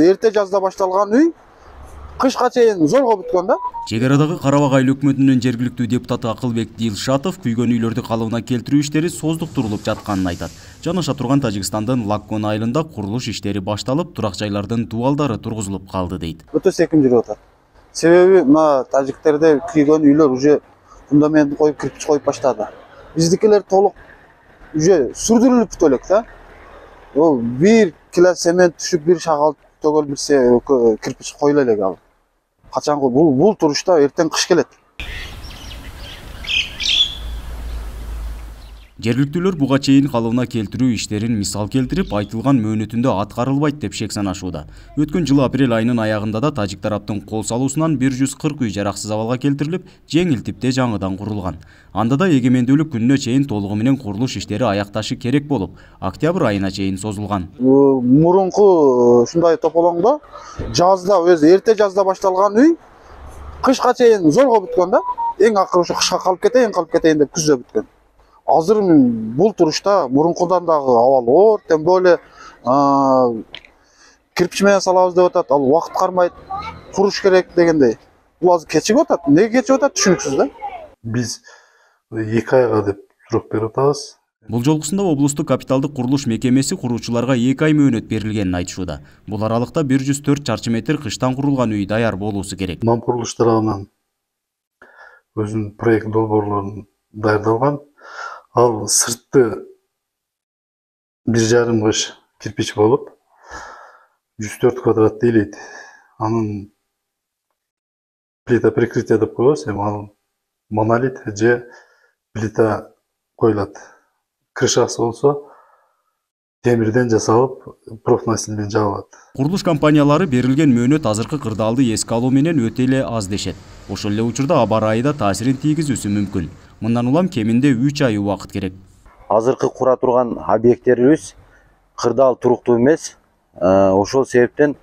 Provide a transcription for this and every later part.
Эрте жазда башталган үй кышка чейин зорго бүткөн да. Чек арадагы Карабак айыл өкмөтүнүн жергиликтүү депутаты Акылбек Дилшатов күйгөн үйлөрдү калыбына келтирүү иштери создуктурулуп жатканын айтат. Жанаша турган Тажикстандын Лаккон айылында курулуш иштери башталып, турак жайлардын дубалдары тургузулуп калды дейт. Өтө секим жүрүп атат. Себеби мына тажиктерде күйгөн үйлөр уже фундаментин коюп, кирпич коюп баштады. Биздикилер толук уже сүрдүрүлүп бүтө элек да. Ол бир кило цемент түшүп, бир шагал төгөл бир кирпич коюла элек ал. Качанкы бул турушта эртең кыш келет. Жергиликтүүлөр буга чейин калыбына келтирүү иштерин мисал келтирип, айтылган мөөнөтүндө аткарылбайт деп шек санашууда. Өткөн жылы апрель айынын аягында да тажик тараптын кол салуусунан 140 үй жараксыз абалга келтирилип, жеңил типте жаңыдан курулган. Анда да эгемендүүлүк күнүнө чейин толугу менен курулуш иштери аякташы керек болуп, октябрь айына чейин созулган. Мурунку ушундай тополоңдо жазда өзү эрте жазда башталган үй кышка чейин зорго бүткөн да. Эң акыры ушу кышка калып кетейин деп күздө бүткөн. Азыр бул турушта мурункудан дагы абал оор, тем более кирпич менен салабыз деп атат, ал убакыт кармайт, куруш керек дегендей. Бул азыр кечигип атат. Неге кечигип атат түшүнүксүз да. Биз 2 айга деп сурок берип атабыз. Бул жолкусунда облустук капиталдык курулуш мекемеси куруучуларга 2 ай мөөнөт берилгенин айтышууда. Бул аралыкта 104 чарчы метр кыштан курулган үй даяр болуусу керек. Мам курулуш тарабынан өзүнүн проект долбоорлорун даярдалган. Ал сыртты 1,5 кыш кирпич болуп, 104 квадрат дейлейт. Анын плита прикрытие деп коебуз, ал монолит же плита коюлат. Крышасы болсо темирден жасалып, профнастилден жабылат. Курулуш компаниялары берилген мөөнөт азыркы кырдаалды эске алуу менен өтө эле аз дешет. Ошол эле учурда аба ырайы да таасирин тийгизүүсү мүмкүн. Мындан улам кеминде 3 ай убакыт керек. Азыркы кура турган объекттерибиз кырдаал туруктуу эмес. Ошол себептен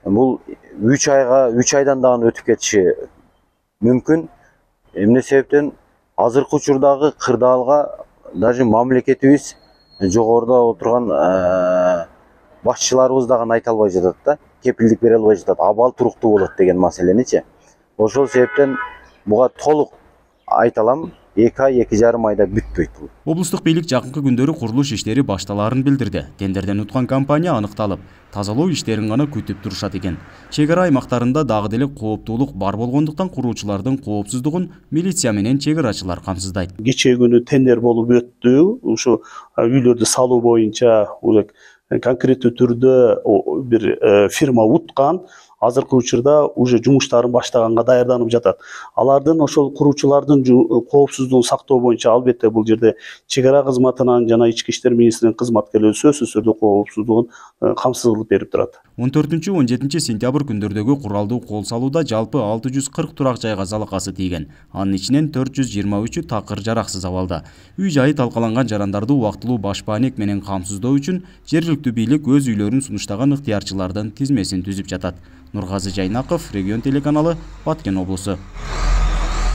бул 3 айдан дагы өтүп кетиши мүмкүн. Эмне себептен азыркы учурдагы кырдаалга даже мамлекетибиз жогоруда отурган башчыларыбыз дагы айта албай жатат да, кепилдик бере албай жатат, абал туруктуу болот деген маселеничи. Ошол себептен буга толук айта алам, 2 ай, 2,5 айда бүтпөйт бул. Облустук бийлик жакынкы күндөрү курулуш иштери башталаарын билдирди. Тендерден уткан компания аныкталып, тазалоо иштерин гана күтүп турушат экен. Чек ара аймактарында дагы деле кооптуулук бар болгондуктан куруучулардын коопсуздугун милиция менен чек арачылар камсыздайт. Кечээ күнү тендер болуп өттү. Ушу үйлөрдү салуу боюнча конкреттүү түрдө бир фирма уткан. Азыркы учурда уже жумуштарын баштаганга даярданып жатат. Алардын ошол куруучулардын коопсуздугун сактоо боюнча албетте бул жерде чек ара кызматынан жана ички иштер министринин кызматкерлери сөзсүз түрдө коопсуздугун камсыздык берип турат. 14-17 сентябрь күндөрдөгү куралдуу кол салууда жалпы 640 турак жайга залакасы тийген. Анын ичинен 423 такыр жараксыз абалда. Үй жайы талкаланган жарандарды убактылуу баш баанек менен камсыздоо үчүн жергиликтүү бийлик өз үйлөрүн сунуштаган ыктыярчылардын тизмесин түзүп жатат. Нургазы Жайнаков, Регион телеканалы, Баткен облусу.